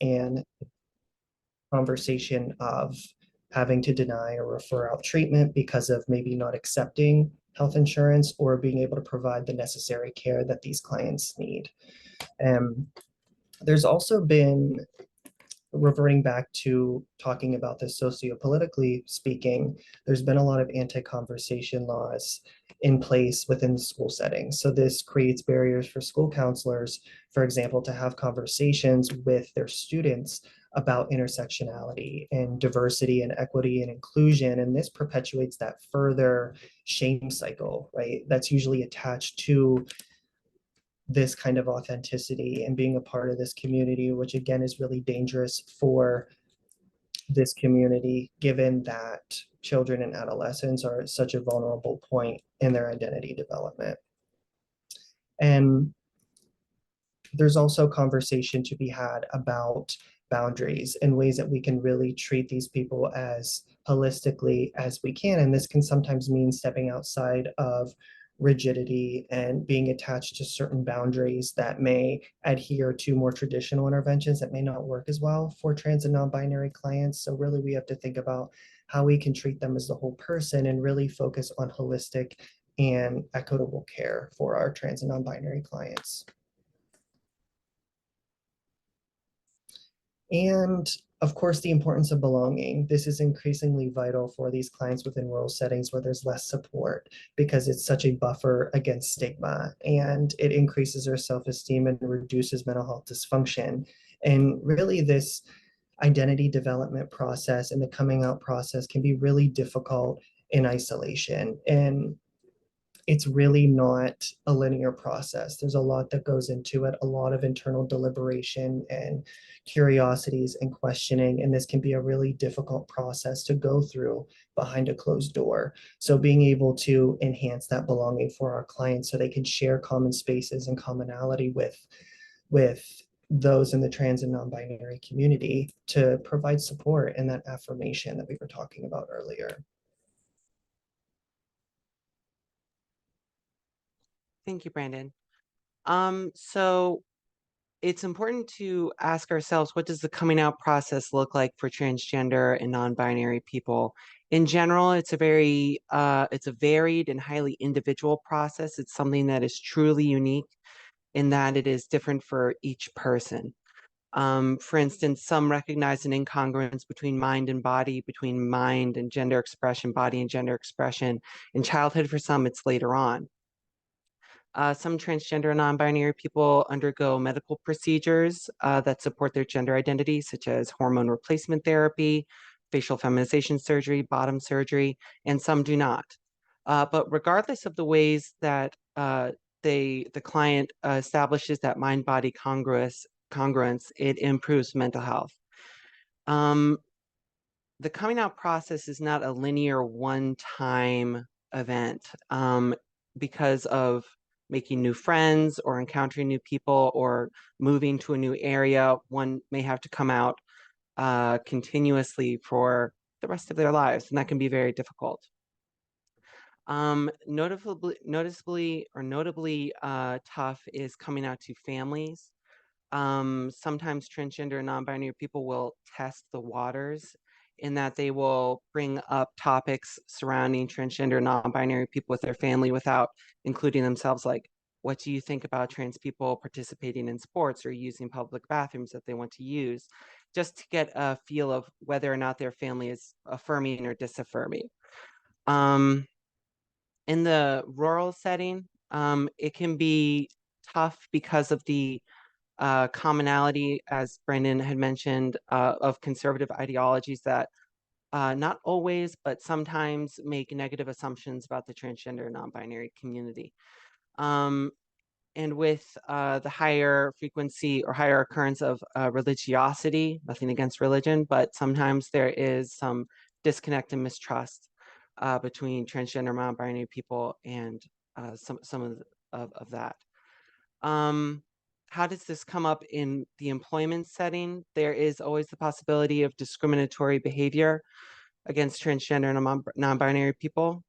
and conversation of having to deny or refer out treatment because of maybe not accepting health insurance or being able to provide the necessary care that these clients need. There's also been, reverting back to talking about this sociopolitically speaking, there's been a lot of anti-conversation laws in place within the school setting. So this creates barriers for school counselors, for example, to have conversations with their students about intersectionality and diversity and equity and inclusion. And this perpetuates that further shame cycle, right? That's usually attached to this kind of authenticity and being a part of this community, which again is really dangerous for this community, given that children and adolescents are at such a vulnerable point in their identity development. And there's also conversation to be had about boundaries and ways that we can really treat these people as holistically as we can. And this can sometimes mean stepping outside of rigidity and being attached to certain boundaries that may adhere to more traditional interventions that may not work as well for trans and non-binary clients. So really we have to think about how we can treat them as the whole person and really focus on holistic and equitable care for our trans and non-binary clients. And of course, the importance of belonging. This is increasingly vital for these clients within rural settings where there's less support because it's such a buffer against stigma, and it increases their self-esteem and reduces mental health dysfunction. And really this identity development process and the coming out process can be really difficult in isolation. And it's really not a linear process. There's a lot that goes into it, a lot of internal deliberation and curiosities and questioning. And this can be a really difficult process to go through behind a closed door. So being able to enhance that belonging for our clients so they can share common spaces and commonality with those in the trans and non-binary community to provide support and that affirmation that we were talking about earlier. Thank you, Brandon. So it's important to ask ourselves, what does the coming out process look like for transgender and non-binary people? In general, it's a varied and highly individual process. It's something that is truly unique in that it is different for each person. For instance, some recognize an incongruence between mind and body, between mind and gender expression, body and gender expression. In childhood, for some, it's later on. Some transgender and non-binary people undergo medical procedures that support their gender identity, such as hormone replacement therapy, facial feminization surgery, bottom surgery, and some do not. But regardless of the ways that the client establishes that mind-body congruence, it improves mental health. The coming out process is not a linear one-time event because of making new friends or encountering new people or moving to a new area. One may have to come out continuously for the rest of their lives, and that can be very difficult. Notably tough is coming out to families. Sometimes transgender and non-binary people will test the waters in that they will bring up topics surrounding transgender non-binary people with their family without including themselves, like, what do you think about trans people participating in sports or using public bathrooms that they want to use, just to get a feel of whether or not their family is affirming or disaffirming. In the rural setting, it can be tough because of the commonality, as Brandon had mentioned, of conservative ideologies that not always, but sometimes make negative assumptions about the transgender and non-binary community. And with the higher frequency or higher occurrence of religiosity, nothing against religion, but sometimes there is some disconnect and mistrust between transgender non-binary people and some of that. How does this come up in the employment setting? There is always the possibility of discriminatory behavior against transgender and non-binary people.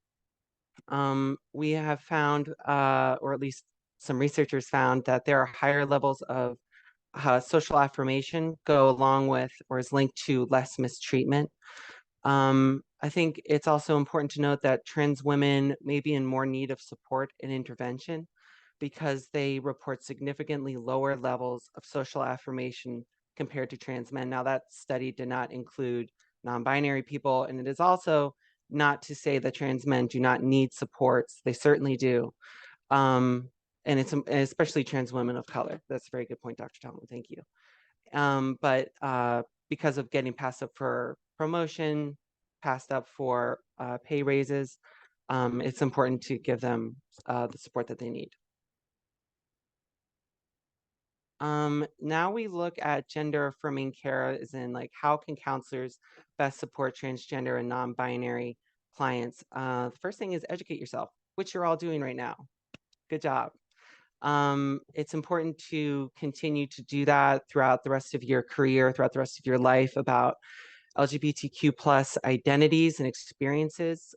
We have found, or at least some researchers found, that there are higher levels of social affirmation go along with or is linked to less mistreatment. I think it's also important to note that trans women may be in more need of support and intervention because they report significantly lower levels of social affirmation compared to trans men. Now, that study did not include non-binary people, and it is also not to say that trans men do not need supports. They certainly do. And it's especially trans women of color. That's a very good point, Dr. Tallman. Thank you. But because of getting passed up for promotion, passed up for pay raises, it's important to give them the support that they need. Now we look at gender affirming care as in like how can counselors best support transgender and non-binary clients? The first thing is educate yourself, which you're all doing right now. Good job. It's important to continue to do that throughout the rest of your career, throughout the rest of your life about LGBTQ plus identities and experiences,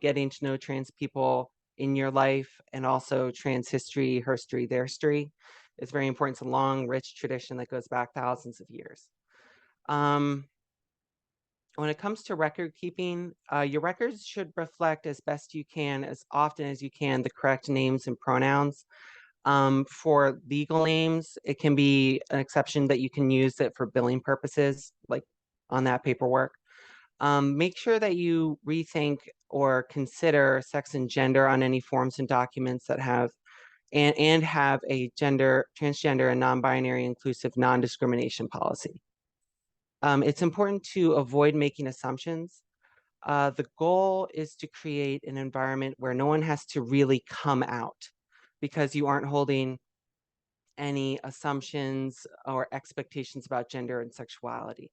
getting to know trans people in your life and also trans history, her story, their story. It's very important. It's a long, rich tradition that goes back thousands of years. When it comes to record keeping, your records should reflect as best you can, as often as you can, the correct names and pronouns. For legal names, it can be an exception that you can use it for billing purposes, like on that paperwork. Make sure that you rethink or consider sex and gender on any forms and documents that have and have a transgender and non-binary inclusive non-discrimination policy. It's important to avoid making assumptions. The goal is to create an environment where no one has to really come out because you aren't holding any assumptions or expectations about gender and sexuality.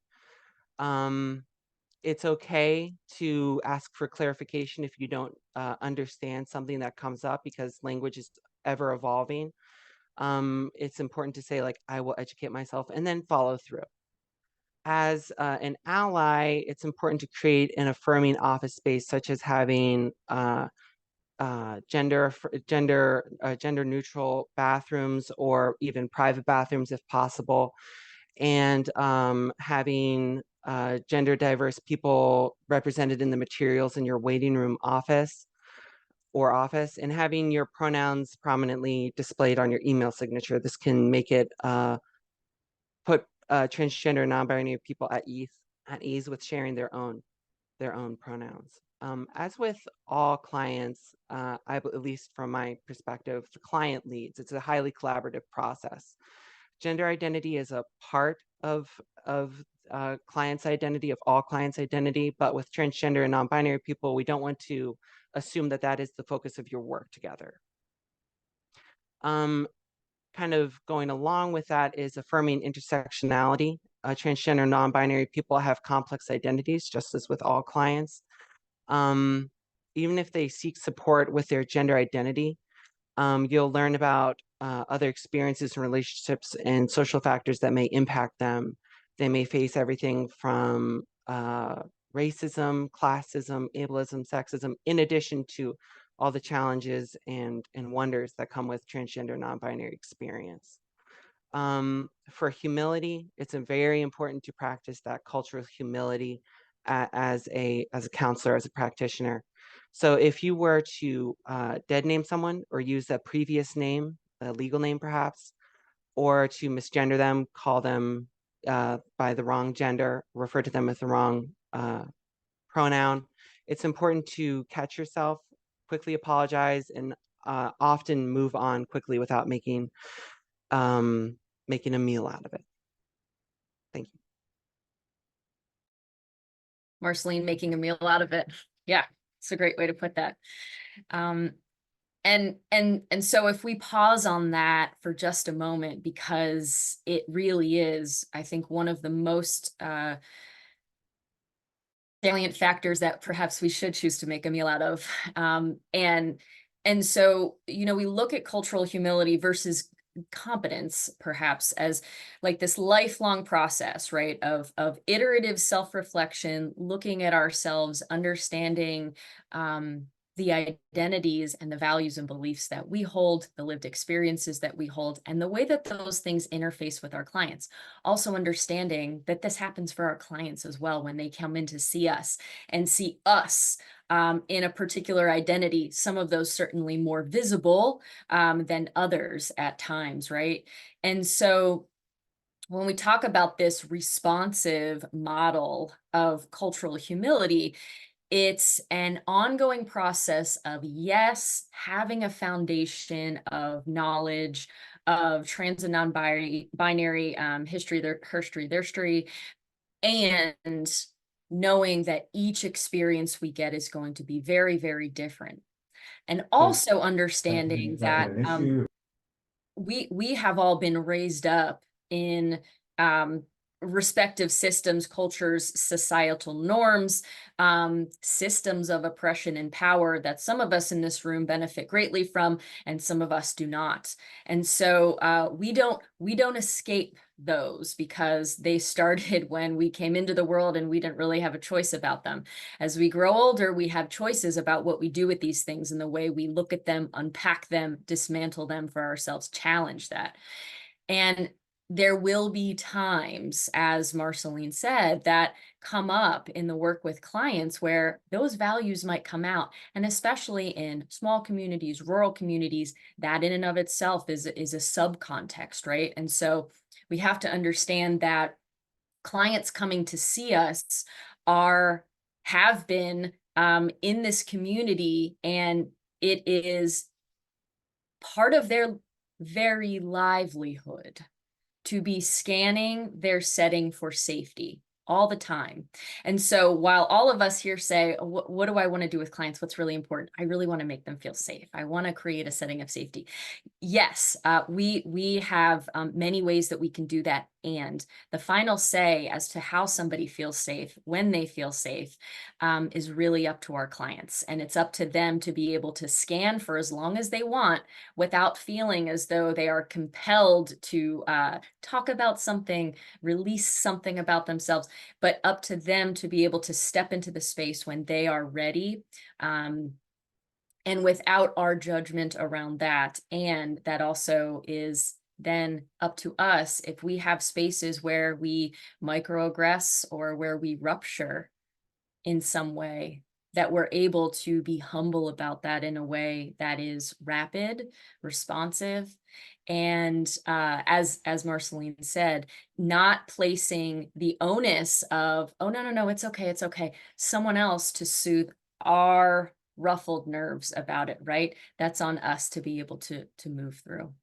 It's okay to ask for clarification if you don't understand something that comes up because language is ever evolving. It's important to say like, I will educate myself and then follow through. As an ally, it's important to create an affirming office space, such as having gender neutral bathrooms or even private bathrooms if possible, and having gender diverse people represented in the materials in your waiting room office, and having your pronouns prominently displayed on your email signature. This can make it put transgender non-binary people at ease with sharing their own pronouns. As with all clients, at least from my perspective, the client leads. It's a highly collaborative process. Gender identity is a part of client's identity, of all clients' identity, but with transgender and non-binary people, we don't want to assume that that is the focus of your work together. Kind of going along with that is affirming intersectionality. Transgender non-binary people have complex identities, just as with all clients. Even if they seek support with their gender identity, you'll learn about other experiences and relationships and social factors that may impact them. They may face everything from racism, classism, ableism, sexism, in addition to all the challenges and wonders that come with transgender non-binary experience. For humility, it's very important to practice that cultural humility as a counselor, as a practitioner. So if you were to dead name someone or use a previous name, a legal name perhaps, or to misgender them, call them by the wrong gender, refer to them with the wrong pronoun, it's important to catch yourself, quickly apologize, and often move on quickly without making a meal out of it. Thank you. Marceline making a meal out of it. Yeah, it's a great way to put that. And so if we pause on that for just a moment, because it really is, I think, one of the most salient factors that perhaps we should choose to make a meal out of. And so, you know, we look at cultural humility versus competence perhaps as like this lifelong process, right, of iterative self-reflection, looking at ourselves, understanding the identities and the values and beliefs that we hold, the lived experiences that we hold, and the way that those things interface with our clients. Also understanding that this happens for our clients as well when they come in to see us and see us in a particular identity, some of those certainly more visible than others at times, right? And so when we talk about this responsive model of cultural humility, it's an ongoing process of, yes, having a foundation of knowledge of trans and non-binary history, their history, and knowing that each experience we get is going to be very, very different. And also understanding that we have all been raised up in respective systems, cultures, societal norms, systems of oppression and power that some of us in this room benefit greatly from, and some of us do not. And so we don't escape those because they started when we came into the world and we didn't really have a choice about them. As we grow older, we have choices about what we do with these things and the way we look at them, unpack them, dismantle them for ourselves, challenge that. And there will be times, as Marceline said, that come up in the work with clients where those values might come out. And especially in small communities, rural communities, that in and of itself is a subcontext, right? And so we have to understand that clients coming to see us have been in this community, and it is part of their very livelihood to be scanning their setting for safety all the time. And so while all of us here say, what do I want to do with clients? What's really important? I really want to make them feel safe. I want to create a setting of safety. Yes, we have many ways that we can do that. And the final say as to how somebody feels safe, when they feel safe, is really up to our clients. And it's up to them to be able to scan for as long as they want without feeling as though they are compelled to talk about something, release something about themselves, but up to them to be able to step into the space when they are ready. And without our judgment around that. And that also is then up to us if we have spaces where we microaggress or where we rupture in some way, that we're able to be humble about that in a way that is rapid, responsive, and as Marceline said, not placing the onus of, oh, no, it's okay, someone else to soothe our ruffled nerves about it, right? That's on us to be able to move through.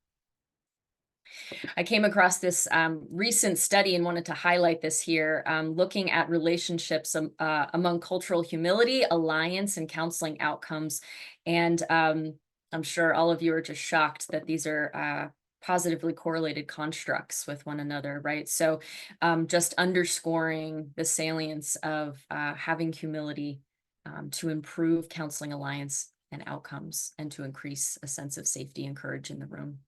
I came across this recent study and wanted to highlight this here, looking at relationships among cultural humility, alliance, and counseling outcomes. And I'm sure all of you are just shocked that these are positively correlated constructs with one another, right? So just underscoring the salience of having humility to improve counseling alliance and outcomes, and to increase a sense of safety and courage in the room.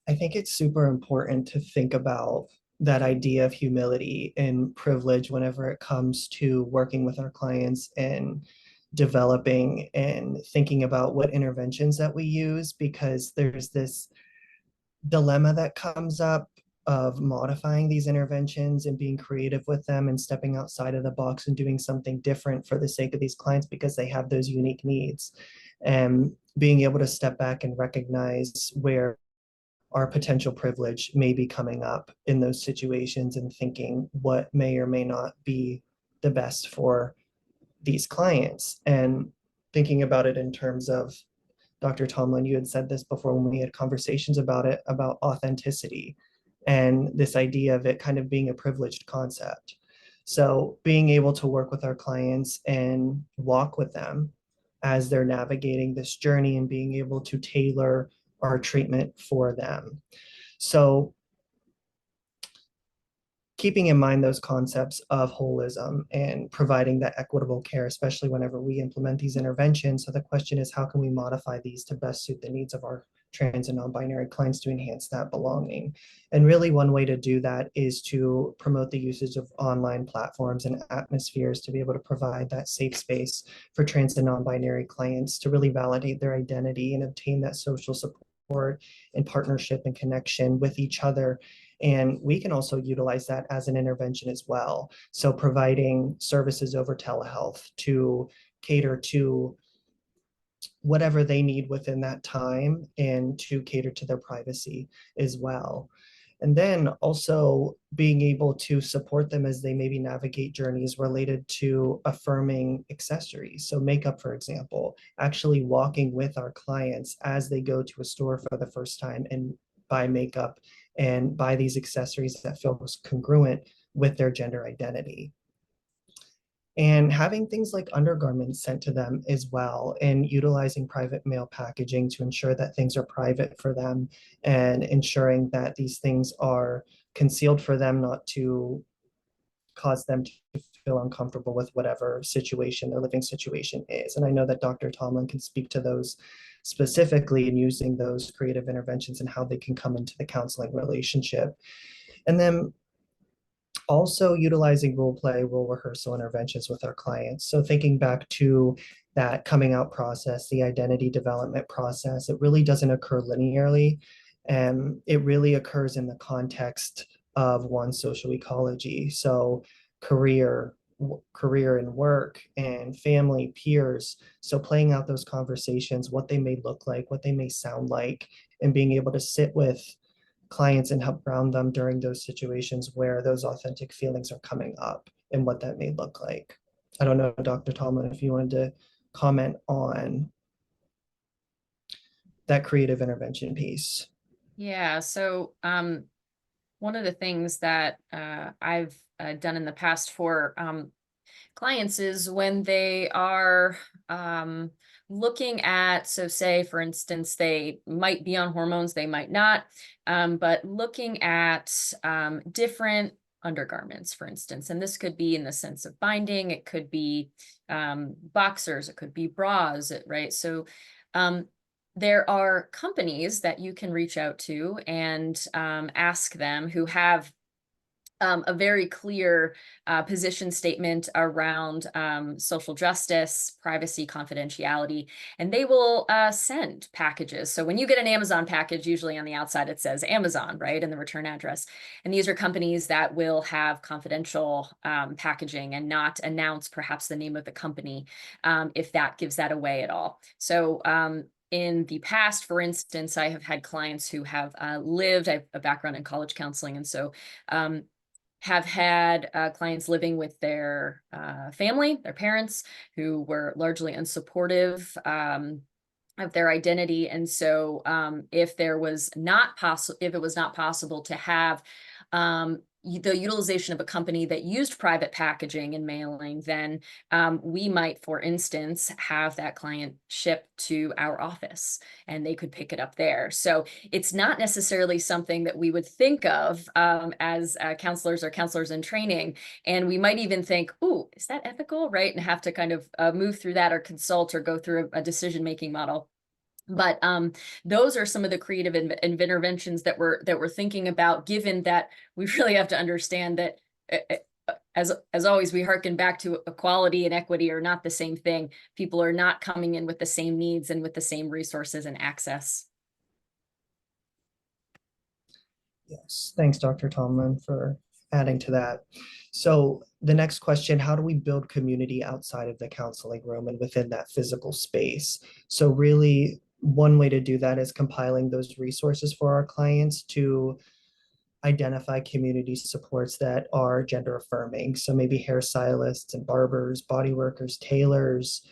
I think it's super important to think about that idea of humility and privilege whenever it comes to working with our clients and developing and thinking about what interventions that we use, because there's this dilemma that comes up of modifying these interventions and being creative with them and stepping outside of the box and doing something different for the sake of these clients because they have those unique needs, and being able to step back and recognize where our potential privilege may be coming up in those situations and thinking what may or may not be the best for these clients. And thinking about it in terms of, Dr. Tomlin, you had said this before when we had conversations about it, about authenticity and this idea of it kind of being a privileged concept. So being able to work with our clients and walk with them as they're navigating this journey and being able to tailor our treatment for them. So keeping in mind those concepts of holism and providing that equitable care, especially whenever we implement these interventions. So the question is, how can we modify these to best suit the needs of our trans and non-binary clients to enhance that belonging. And really one way to do that is to promote the usage of online platforms and atmospheres to be able to provide that safe space for trans and non-binary clients to really validate their identity and obtain that social support and partnership and connection with each other. And we can also utilize that as an intervention as well. So providing services over telehealth to cater to whatever they need within that time and to cater to their privacy as well. And then also being able to support them as they maybe navigate journeys related to affirming accessories. So makeup, for example, actually walking with our clients as they go to a store for the first time and buy makeup and buy these accessories that feel congruent with their gender identity. And having things like undergarments sent to them as well, and utilizing private mail packaging to ensure that things are private for them and ensuring that these things are concealed for them, not to cause them to feel uncomfortable with whatever situation their living situation is. And I know that Dr. Tomlin can speak to those specifically in using those creative interventions and how they can come into the counseling relationship. And then also utilizing role play, role rehearsal interventions with our clients. So thinking back to that coming out process, the identity development process, it really doesn't occur linearly. And it really occurs in the context of one's social ecology. So career, career and work and family, peers. So playing out those conversations, what they may look like, what they may sound like, and being able to sit with clients and help ground them during those situations where those authentic feelings are coming up and what that may look like. I don't know, Dr. Tomlin, if you wanted to comment on that creative intervention piece. Yeah, so one of the things that I've done in the past for clients is when they are looking at, so say, for instance, they might be on hormones, they might not, but looking at different undergarments, for instance, and this could be in the sense of binding, it could be boxers, it could be bras, right? So there are companies that you can reach out to and ask them who have a very clear position statement around social justice, privacy, confidentiality, and they will send packages. So when you get an Amazon package, usually on the outside it says Amazon, right, and the return address. And these are companies that will have confidential packaging and not announce perhaps the name of the company if that gives that away at all. So in the past, for instance, I have had clients who have I have a background in college counseling, and so have had clients living with their family, their parents, who were largely unsupportive of their identity. And so if it was not possible to have the utilization of a company that used private packaging and mailing, then we might, for instance, have that client ship to our office and they could pick it up there. So it's not necessarily something that we would think of as counselors or counselors in training. And we might even think, ooh, is that ethical, right? And have to kind of move through that or consult or go through a decision-making model. But those are some of the creative interventions that we're thinking about, given that we really have to understand that as always, we hearken back to equality and equity are not the same thing. People are not coming in with the same needs and with the same resources and access. Yes, thanks, Dr. Tomlin, for adding to that. So the next question, how do we build community outside of the counseling room and within that physical space? So really, one way to do that is compiling those resources for our clients to identify community supports that are gender affirming. So maybe hairstylists and barbers, body workers, tailors,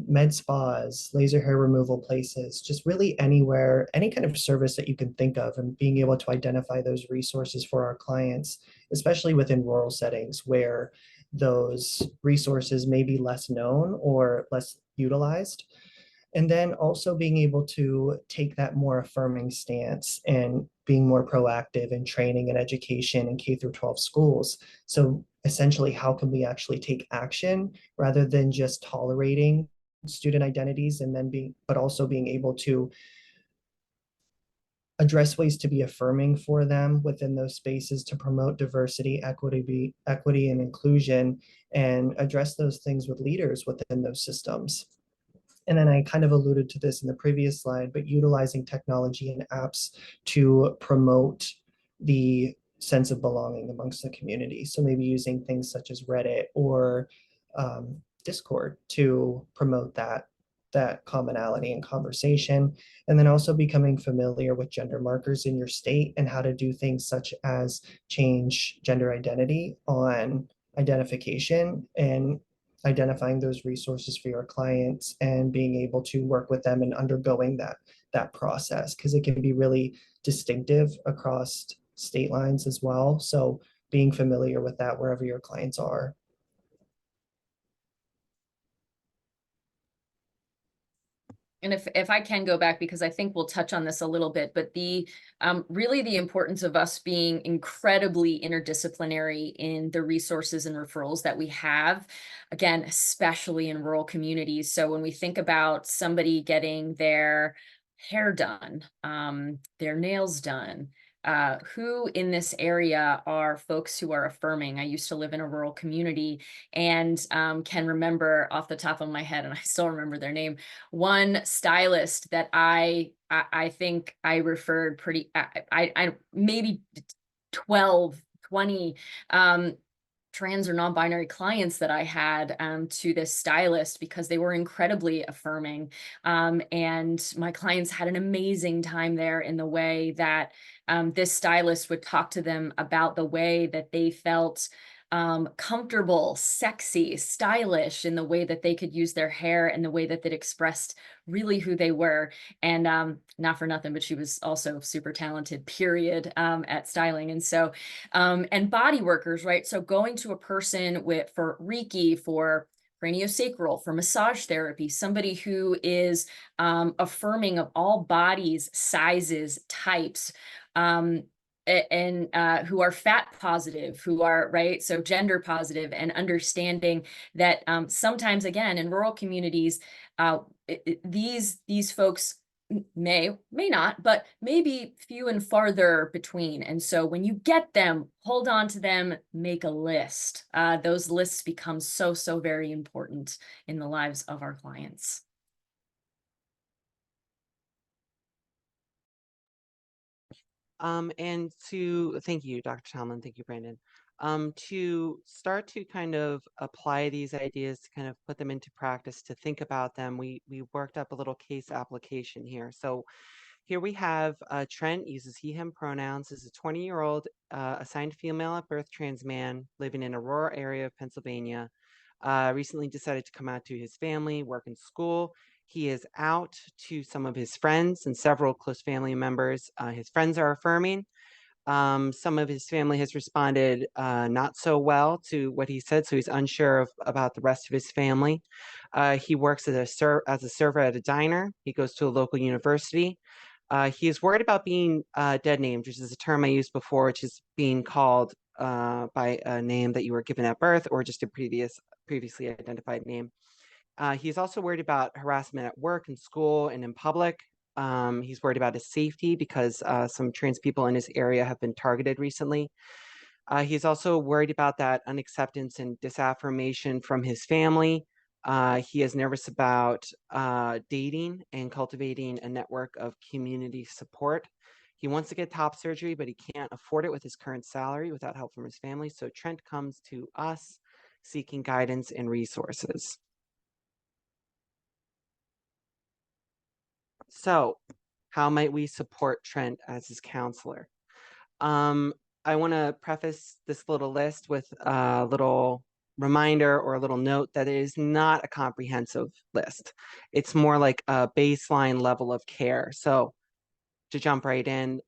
med spas, laser hair removal places, just really anywhere, any kind of service that you can think of, and being able to identify those resources for our clients, especially within rural settings where those resources may be less known or less utilized. And then also being able to take that more affirming stance and being more proactive in training and education in K through 12 schools. So essentially, how can we actually take action rather than just tolerating student identities, and then but also being able to address ways to be affirming for them within those spaces to promote diversity, equity and inclusion, and address those things with leaders within those systems. And then I kind of alluded to this in the previous slide, but utilizing technology and apps to promote the sense of belonging amongst the community. So maybe using things such as Reddit or Discord to promote that commonality and conversation. And then also becoming familiar with gender markers in your state and how to do things such as change gender identity on identification and identifying those resources for your clients and being able to work with them and undergoing that process, because it can be really distinctive across state lines as well. So being familiar with that wherever your clients are. And if I can go back, because I think we'll touch on this a little bit, but the really the importance of us being incredibly interdisciplinary in the resources and referrals that we have, again, especially in rural communities. So when we think about somebody getting their hair done, their nails done, who in this area are folks who are affirming. I used to live in a rural community and can remember off the top of my head, and I still remember their name, one stylist that I think I referred pretty, I maybe 12, 20 trans or non-binary clients that I had to this stylist, because they were incredibly affirming. And my clients had an amazing time there in the way that this stylist would talk to them about the way that they felt comfortable, sexy, stylish in the way that they could use their hair and the way that it expressed really who they were. And not for nothing, but she was also super talented, period, at styling. And so, and body workers, right? So going to a person for Reiki, for craniosacral, for massage therapy, somebody who is affirming of all bodies, sizes, types, and who are fat positive, who are, right, so gender positive, and understanding that sometimes, again, in rural communities, these folks may not, but maybe few and farther between. And so when you get them, hold on to them, make a list. Those lists become so very important in the lives of our clients. And thank you, Dr. Talman, thank you, Brandon. To start to kind of apply these ideas, to kind of put them into practice, to think about them, we worked up a little case application here. So here we have Trent, uses he, him pronouns, is a 20-year-old assigned female at birth trans man living in a rural area of Pennsylvania. Recently decided to come out to his family, work and school. He is out to some of his friends and several close family members. His friends are affirming. Some of his family has responded not so well to what he said, so he's unsure about the rest of his family. He works as a server at a diner. He goes to a local university. He is worried about being dead named, which is a term I used before, which is being called by a name that you were given at birth or just a previously identified name. He's also worried about harassment at work and school and in public. He's worried about his safety because some trans people in his area have been targeted recently. He's also worried about that unacceptance and disaffirmation from his family. He is nervous about dating and cultivating a network of community support. He wants to get top surgery, but he can't afford it with his current salary without help from his family. So Trent comes to us seeking guidance and resources. So how might we support Trent as his counselor? I want to preface this little list with a little reminder or a little note that it is not a comprehensive list. It's more like a baseline level of care. So to jump right in,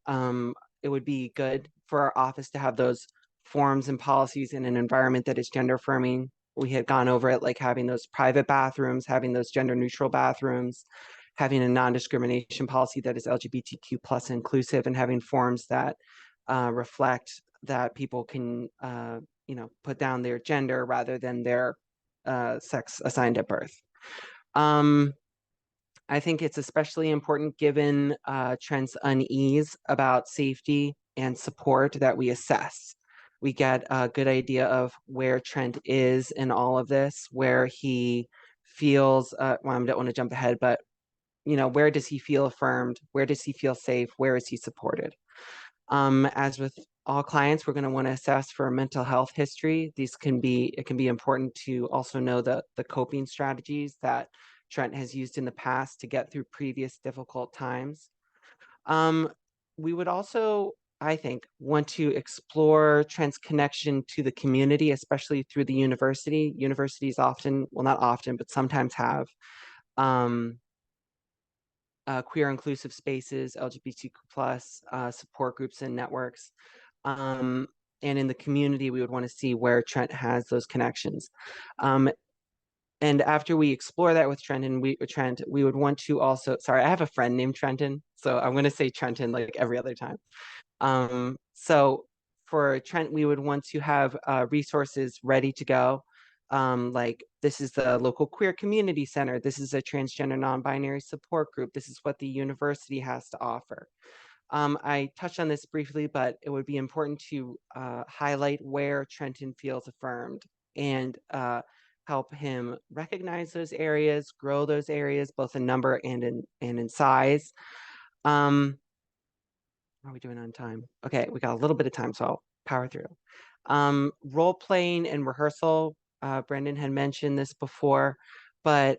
it would be good for our office to have those forms and policies in an environment that is gender affirming. We had gone over it, like having those private bathrooms, having those gender neutral bathrooms, having a non-discrimination policy that is LGBTQ plus inclusive, and having forms that reflect that people can, put down their gender rather than their sex assigned at birth. I think it's especially important given Trent's unease about safety and support that we assess. We get a good idea of where Trent is in all of this, where he feels, well, I don't want to jump ahead, but where does he feel affirmed? Where does he feel safe? Where is he supported? As with all clients, we're going to want to assess for mental health history. It can be important to also know the coping strategies that Trent has used in the past to get through previous difficult times. We would also, I think, want to explore Trent's connection to the community, especially through the university. Universities often, well, not often, but sometimes have queer inclusive spaces, LGBTQ plus support groups and networks. And in the community, we would want to see where Trent has those connections. And after we explore that with Trent, we would want to also, sorry, I have a friend named Trenton, so I'm going to say Trenton like every other time. So for Trent, we would want to have resources ready to go. Like this is the local queer community center. This is a transgender non-binary support group. This is what the university has to offer. I touched on this briefly, but it would be important to highlight where Trenton feels affirmed and help him recognize those areas, grow those areas, both in number and in size. How are we doing on time? Okay, we got a little bit of time, so I'll power through. Role playing and rehearsal. Brendan had mentioned this before, but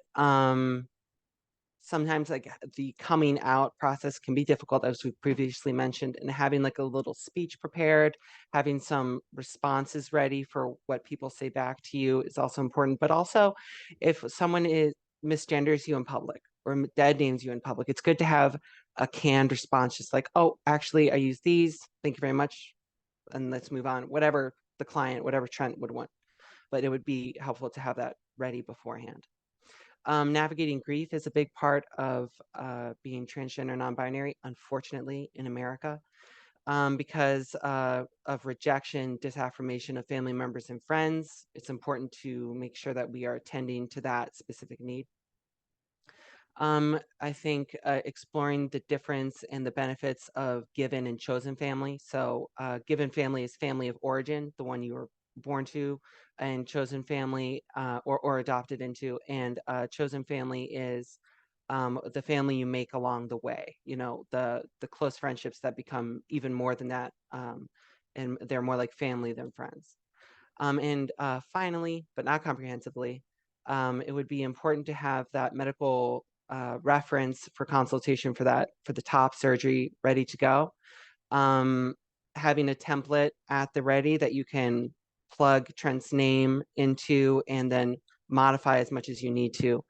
sometimes like the coming out process can be difficult, as we previously mentioned, and having like a little speech prepared, having some responses ready for what people say back to you is also important. But also if someone misgenders you in public or dead names you in public, it's good to have a canned response, just like, oh, actually I use these, thank you very much, and let's move on, whatever the client, whatever Trent would want. But it would be helpful to have that ready beforehand. Navigating grief is a big part of being transgender non-binary, unfortunately, in America, because of rejection, disaffirmation of family members and friends. It's important to make sure that we are attending to that specific need. I think exploring the difference and the benefits of given and chosen family. So given family is family of origin, the one you were born to, and chosen family or adopted into, and chosen family is the family you make along the way, the close friendships that become even more than that, and they're more like family than friends. And finally, but not comprehensively, it would be important to have that medical reference for consultation for the top surgery ready to go. Having a template at the ready that you can plug Trent's name into and then modify as much as you need to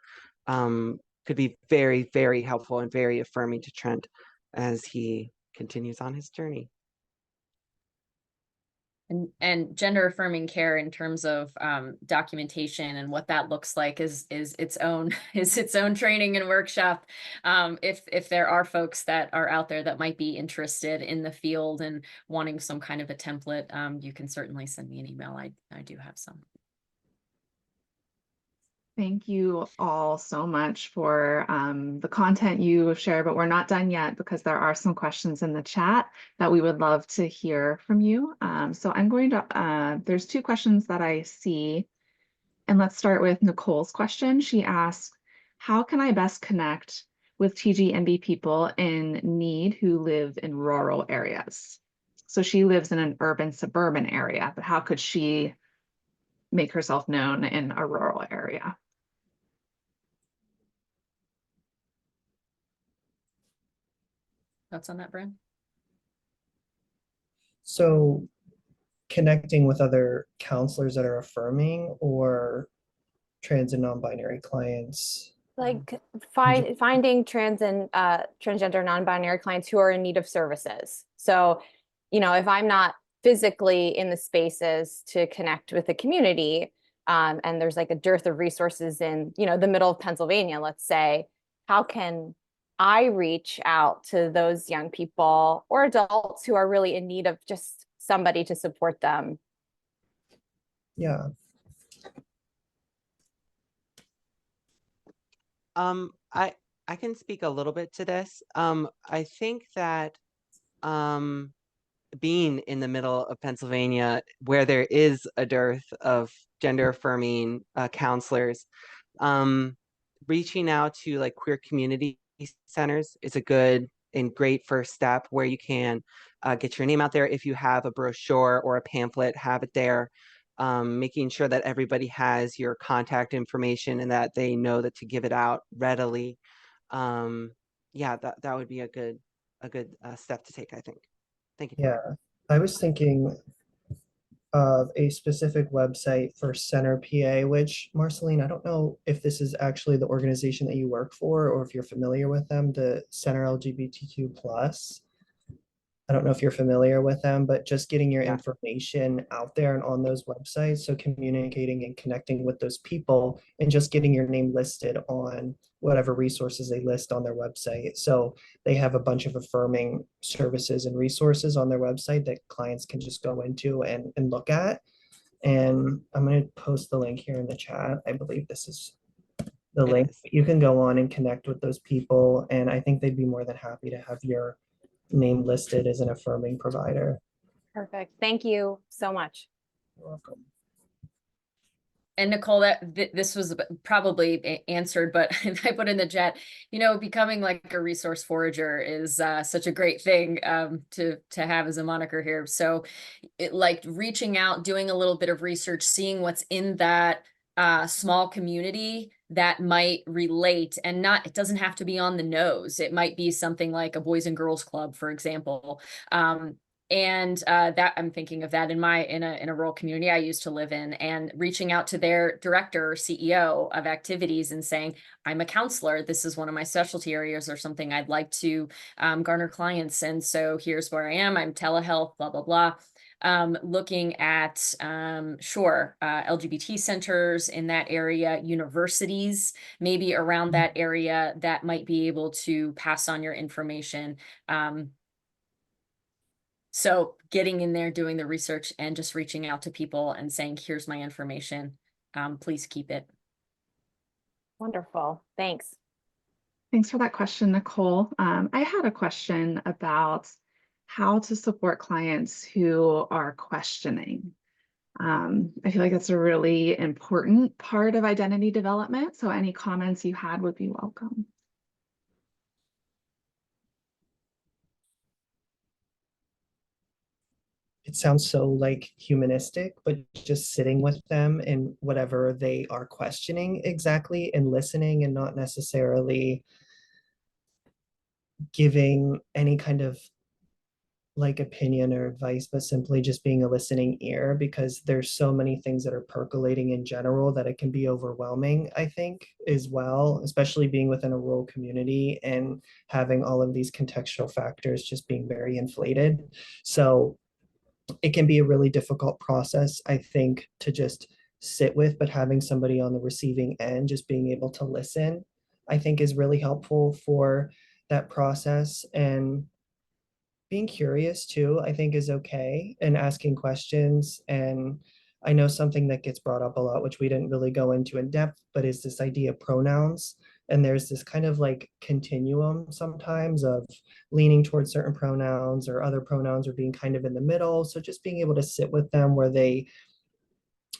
could be very, very helpful and very affirming to Trent as he continues on his journey. And gender affirming care in terms of documentation and what that looks like is its own training and workshop. If there are folks that are out there that might be interested in the field and wanting some kind of a template, you can certainly send me an email. I do have some. Thank you all so much for the content you have shared, but we're not done yet because there are some questions in the chat that we would love to hear from you. So I'm going to, there's two questions that I see, and let's start with Nicole's question. She asks, how can I best connect with TGNB people in need who live in rural areas? So she lives in an urban suburban area, but how could she make herself known in a rural area? Thoughts on that, Brian? So connecting with other counselors that are affirming or trans and non-binary clients. Like finding trans and transgender non-binary clients who are in need of services. So, if I'm not physically in the spaces to connect with the community, and there's like a dearth of resources in, the middle of Pennsylvania, let's say, how can I reach out to those young people or adults who are really in need of just somebody to support them? Yeah. I can speak a little bit to this. I think that being in the middle of Pennsylvania, where there is a dearth of gender affirming counselors, um, reaching out to like queer community centers is a good and great first step where you can get your name out there. If you have a brochure or a pamphlet, have it there. Making sure that everybody has your contact information and that they know that to give it out readily. Yeah, that would be a good step to take, I think. Thank you. Yeah, I was thinking of a specific website for Center PA, which, Marceline, I don't know if this is actually the organization that you work for or if you're familiar with them, the Center LGBTQ plus. I don't know if you're familiar with them, but just getting your Yeah. information out there and on those websites. So communicating and connecting with those people and just getting your name listed on whatever resources they list on their website. So they have a bunch of affirming services and resources on their website that clients can just go into and look at. And I'm going to post the link here in the chat. I believe this is the It link. is. You can go on and connect with those people. And I think they'd be more than happy to have your name listed as an affirming provider. Perfect. Thank you so much. You're welcome. And Nicole, this was probably answered, but I put in the chat, you know, becoming like a resource forager is such a great thing to have as a moniker here. So like reaching out, doing a little bit of research, seeing what's in that small community that might relate, and it doesn't have to be on the nose. It might be something like a Boys and Girls Club, for example. And that I'm thinking of that in a rural community I used to live in, and reaching out to their director or CEO of activities and saying, I'm a counselor. This is one of my specialty areas or something I'd like to garner clients. And so here's where I am. I'm telehealth, blah, blah, blah. Looking at, LGBT centers in that area, universities, maybe around that area that might be able to pass on your information. So getting in there, doing the research and just reaching out to people and saying, here's my information. Please keep it. Wonderful. Thanks. Thanks for that question, Nicole. I had a question about how to support clients who are questioning. I feel like that's a really important part of identity development. So any comments you had would be welcome. It sounds so like humanistic, but just sitting with them in whatever they are questioning exactly and listening and not necessarily giving any kind of like opinion or advice, but simply just being a listening ear, because there's so many things that are percolating in general that it can be overwhelming, I think, as well, especially being within a rural community and having all of these contextual factors just being very inflated. So it can be a really difficult process, I think, to just sit with, but having somebody on the receiving end, just being able to listen, I think is really helpful for that process. And being curious too, I think is okay, and asking questions. And I know something that gets brought up a lot, which we didn't really go into in depth, but is this idea of pronouns. And there's this kind of like continuum sometimes of leaning towards certain pronouns or other pronouns, or being kind of in the middle. So just being able to sit with them where they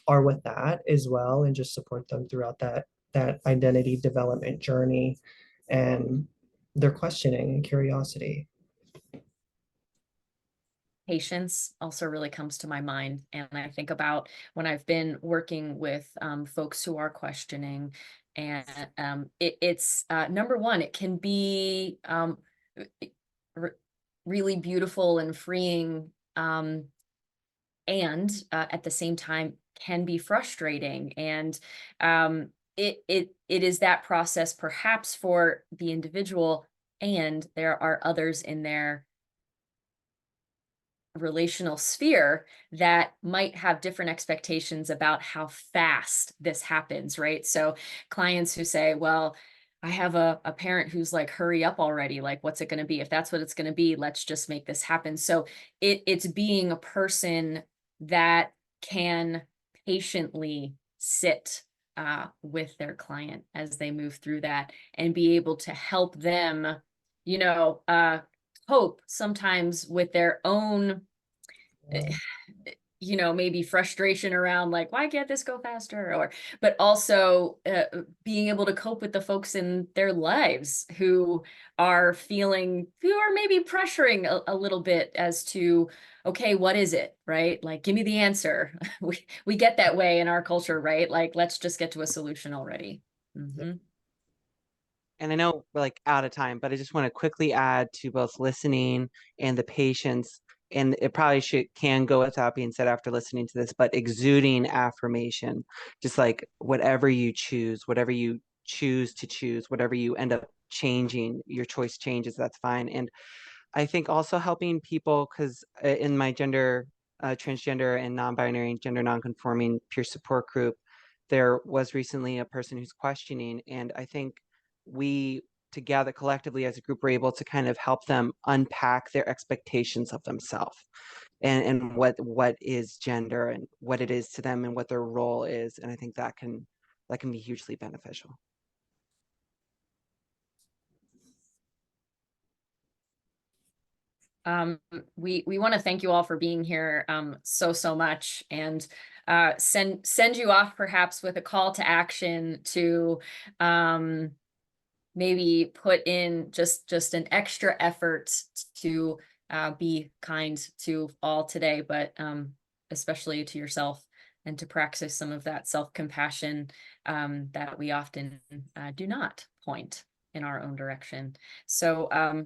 are with that as well, and just support them throughout that identity development journey and their questioning and curiosity. Patience also really comes to my mind. And I think about when I've been working with folks who are questioning, and it's number one, it can be really beautiful and freeing, and at the same time can be frustrating. And it is that process perhaps for the individual, and there are others in their relational sphere that might have different expectations about how fast this happens, right? So clients who say, well, I have a parent who's like, hurry up already. Like, what's it going to be? If that's what it's going to be, let's just make this happen. So it's being a person that can patiently sit with their client as they move through that, and be able to help them, you know, cope sometimes with their own, you know, maybe frustration around like, why can't this go faster? Or, but also being able to cope with the folks in their lives who are maybe pressuring a little bit as to, okay, what is it, right? Like, give me the answer. We get that way in our culture, right? Like, let's just get to a solution already. Mm-hmm. And I know we're like out of time, but I just want to quickly add to both listening and the patience. And it probably can go without being said after listening to this, but exuding affirmation, just like whatever you choose, whatever you choose to choose, whatever you end up changing, your choice changes, that's fine. And I think also helping people, because in my transgender and non-binary and gender non-conforming peer support group, there was recently a person who's questioning, and I think we together collectively as a group were able to kind of help them unpack their expectations of themselves and what is gender and what it is to them and what their role is. And I think that can be hugely beneficial. We want to thank you all for being here so much, and send you off perhaps with a call to action to maybe put in just an extra effort to be kind to all today, but especially to yourself, and to practice some of that self-compassion that we often do not point in our own direction. So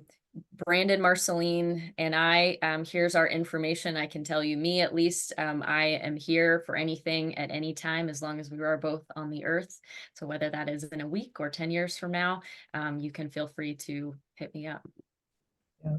Brandon, Marceline, and I, here's our information. I can tell you, me at least, I am here for anything at any time, as long as we are both on the earth. So whether that is in a week or 10 years from now, you can feel free to hit me up. Yeah.